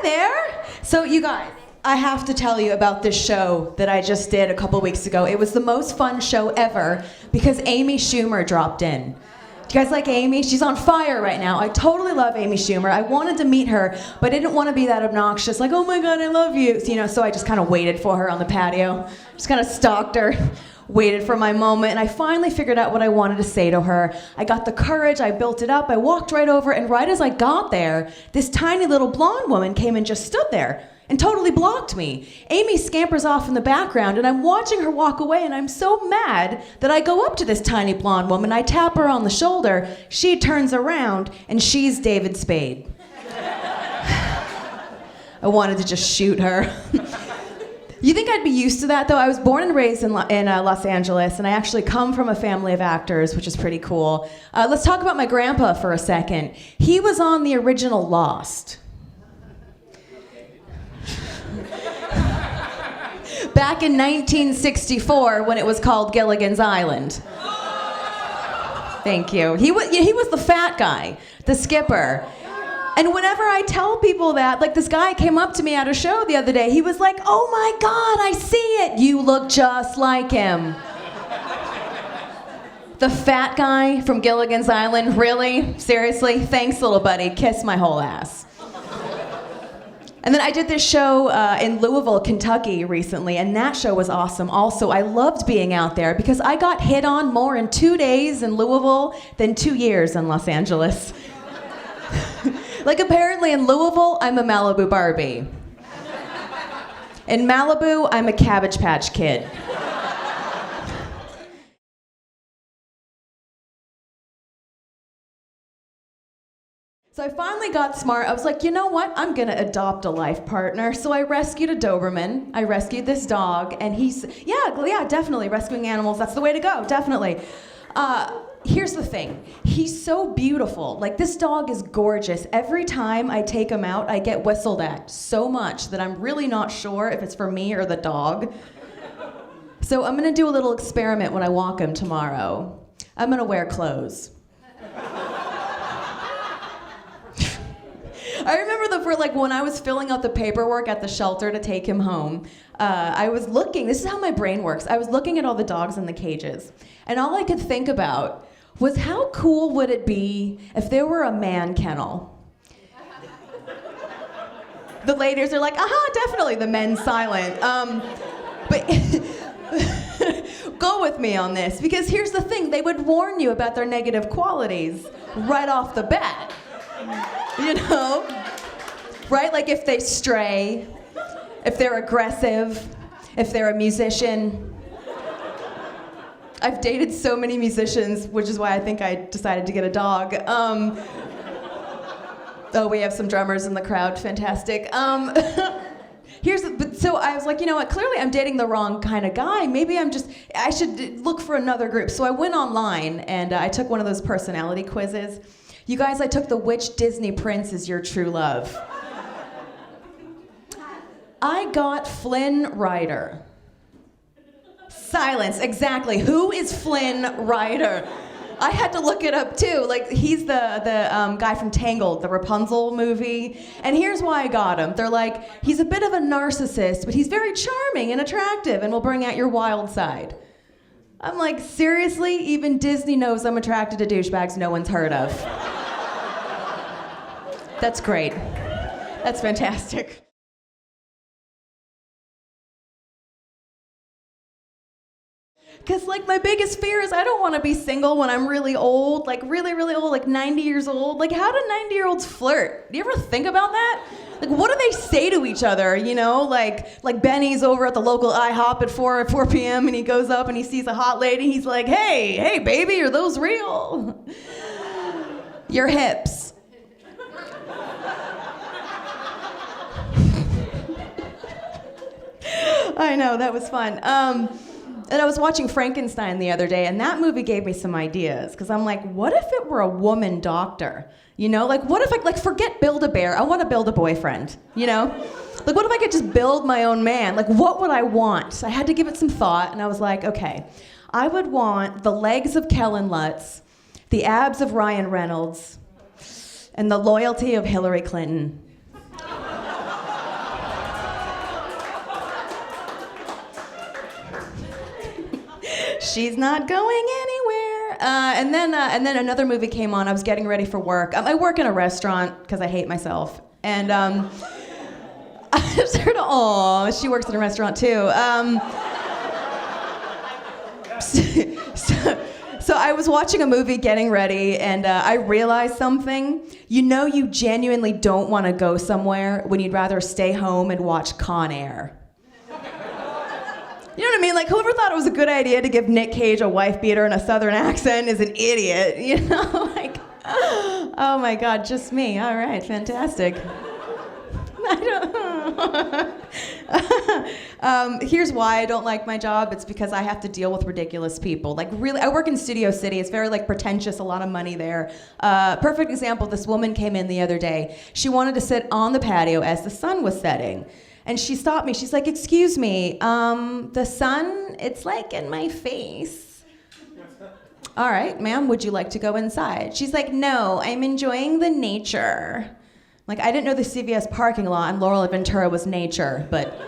there. So you guys, I have to tell you about this show that I just did a couple weeks ago. It was the most fun show ever because Amy Schumer dropped in. Do you guys like Amy? She's on fire right now. I totally love Amy Schumer. I wanted to meet her, but I didn't want to be that obnoxious, like, oh my God, I love you. So I just kind of waited for her on the patio. Just kind of stalked her, waited for my moment, and I finally figured out what I wanted to say to her. I got the courage, I built it up, I walked right over, and right as I got there, this tiny little blonde woman came and just stood there and totally blocked me. Amy scampers off in the background, and I'm watching her walk away, and I'm so mad that I go up to this tiny blonde woman, I tap her on the shoulder, she turns around, and she's David Spade. I wanted to just shoot her. You think I'd be used to that, though? I was born and raised in Los Angeles, and I actually come from a family of actors, which is pretty cool. Let's talk about my grandpa for a second. He was on the original Lost. Back in 1964, when it was called Gilligan's Island. Thank you. He was the fat guy, the skipper. And whenever I tell people that, like this guy came up to me at a show the other day, he was like, oh my God, I see it. You look just like him. The fat guy from Gilligan's Island, really? Seriously? Thanks, little buddy. Kiss my whole ass. And then I did this show in Louisville, Kentucky recently, and that show was awesome. Also, I loved being out there because I got hit on more in 2 days in Louisville than 2 years in Los Angeles. Like apparently in Louisville, I'm a Malibu Barbie. In Malibu, I'm a Cabbage Patch Kid. So I finally got smart. I was like, you know what? I'm gonna adopt a life partner. So I rescued a Doberman. I rescued this dog, and yeah, definitely rescuing animals. That's the way to go, definitely. Here's the thing. He's so beautiful. Like this dog is gorgeous. Every time I take him out, I get whistled at so much that I'm really not sure if it's for me or the dog. So I'm gonna do a little experiment when I walk him tomorrow. I'm gonna wear clothes. I remember when I was filling out the paperwork at the shelter to take him home, I was looking, this is how my brain works, I was looking at all the dogs in the cages, and all I could think about was how cool would it be if there were a man kennel? The ladies are like, definitely, the men's silent. But go with me on this, because here's the thing, they would warn you about their negative qualities right off the bat. You know? Right? Like if they stray, if they're aggressive, if they're a musician. I've dated so many musicians, which is why I think I decided to get a dog. Oh, we have some drummers in the crowd. Fantastic. So I was like, you know what? Clearly I'm dating the wrong kind of guy. Maybe I should look for another group. So I went online and I took one of those personality quizzes. You guys, I took the which Disney prince is your true love? I got Flynn Rider. Silence, exactly. Who is Flynn Rider? I had to look it up too. Like he's the guy from Tangled, the Rapunzel movie. And here's why I got him. They're like, he's a bit of a narcissist, but he's very charming and attractive and will bring out your wild side. I'm like, seriously? Even Disney knows I'm attracted to douchebags no one's heard of. That's great. That's fantastic. Because like my biggest fear is I don't want to be single when I'm really old, like really, really old, like 90 years old. Like how do 90-year-olds flirt? Do you ever think about that? Like what do they say to each other, you know? Like Benny's over at the local IHOP at 4 p.m. and he goes up and he sees a hot lady. He's like, hey baby, are those real? Your hips. I know, that was fun. And I was watching Frankenstein the other day, and that movie gave me some ideas, because I'm like, what if it were a woman doctor? You know, like what if forget Build-A-Bear, I want to build a boyfriend, you know? Like what if I could just build my own man? Like what would I want? So I had to give it some thought, and I was like, okay, I would want the legs of Kellen Lutz, the abs of Ryan Reynolds, and the loyalty of Hillary Clinton. She's not going anywhere. And then another movie came on. I was getting ready for work. I work in a restaurant because I hate myself. And I just heard, oh, she works in a restaurant too. So I was watching a movie getting ready, and I realized something. You know you genuinely don't want to go somewhere when you'd rather stay home and watch Con Air. You know what I mean? Like, whoever thought it was a good idea to give Nick Cage a wife beater and a southern accent is an idiot, you know? Like, oh my God, just me. All right, fantastic. Here's why I don't like my job. It's because I have to deal with ridiculous people. Like, really, I work in Studio City. It's very, like, pretentious, a lot of money there. Perfect example, this woman came in the other day. She wanted to sit on the patio as the sun was setting. And she stopped me. She's like, excuse me, the sun, it's like in my face. All right, ma'am, would you like to go inside? She's like, no, I'm enjoying the nature. Like, I didn't know the CVS parking lot in Laurel and Ventura was nature, but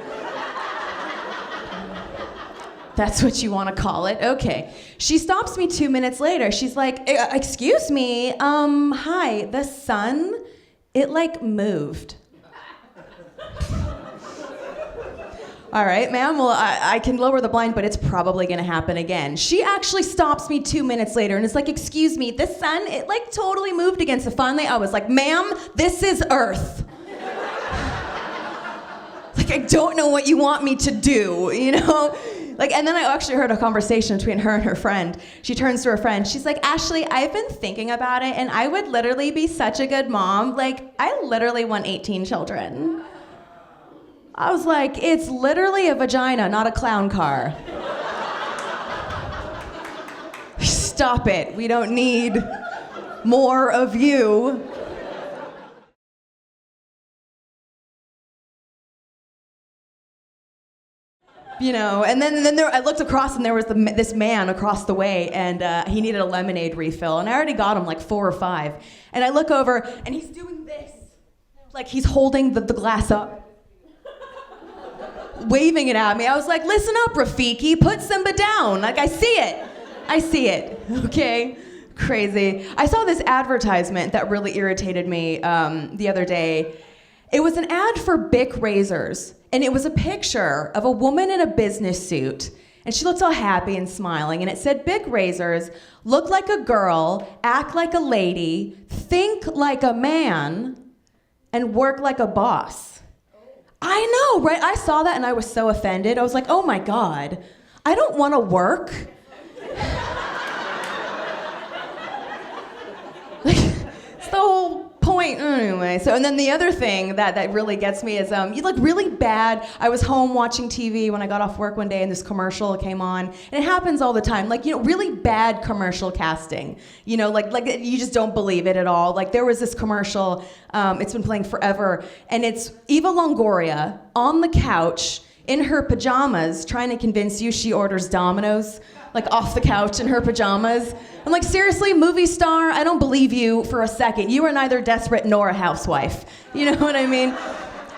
that's what you want to call it? Okay. She stops me 2 minutes later. She's like, excuse me, hi, the sun, it like moved. All right, ma'am, well, I can lower the blind, but it's probably gonna happen again. She actually stops me 2 minutes later and is like, excuse me, the sun, it like totally moved against the finally. I was like, ma'am, this is Earth. Like, I don't know what you want me to do, you know? Like, and then I actually heard a conversation between her and her friend. She turns to her friend, she's like, Ashley, I've been thinking about it and I would literally be such a good mom. Like, I literally want 18 children. I was like, it's literally a vagina, not a clown car. Stop it. We don't need more of you. You know, and then I looked across and there was this man across the way and he needed a lemonade refill and I already got him like 4 or 5. And I look over and he's doing this. Like he's holding the glass up. Waving it at me. I was like, listen up, Rafiki, put Simba down. Like, I see it, okay? Crazy. I saw this advertisement that really irritated me the other day. It was an ad for Bic razors, and it was a picture of a woman in a business suit, and she looked all happy and smiling, and it said, Bic razors, look like a girl, act like a lady, think like a man, and work like a boss. I know, right? I saw that and I was so offended. I was like, oh my God, I don't want to work. Like, it's the whole point. Anyway, so, and then the other thing that really gets me is, you look really bad. I was home watching TV when I got off work one day and this commercial came on. And it happens all the time. Like, you know, really bad commercial casting. You know, like you just don't believe it at all. Like there was this commercial, it's been playing forever, and it's Eva Longoria on the couch in her pajamas trying to convince you she orders Domino's, like off the couch in her pajamas. I'm like, seriously, movie star, I don't believe you for a second. You are neither desperate nor a housewife. You know what I mean?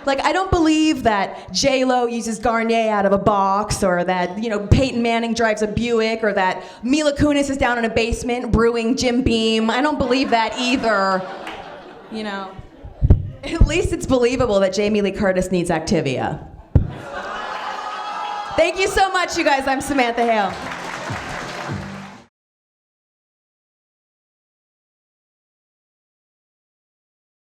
Like, I don't believe that J-Lo uses Garnier out of a box, or that, you know, Peyton Manning drives a Buick, or that Mila Kunis is down in a basement brewing Jim Beam. I don't believe that either. You know, at least it's believable that Jamie Lee Curtis needs Activia. Thank you so much, you guys. I'm Samantha Hale.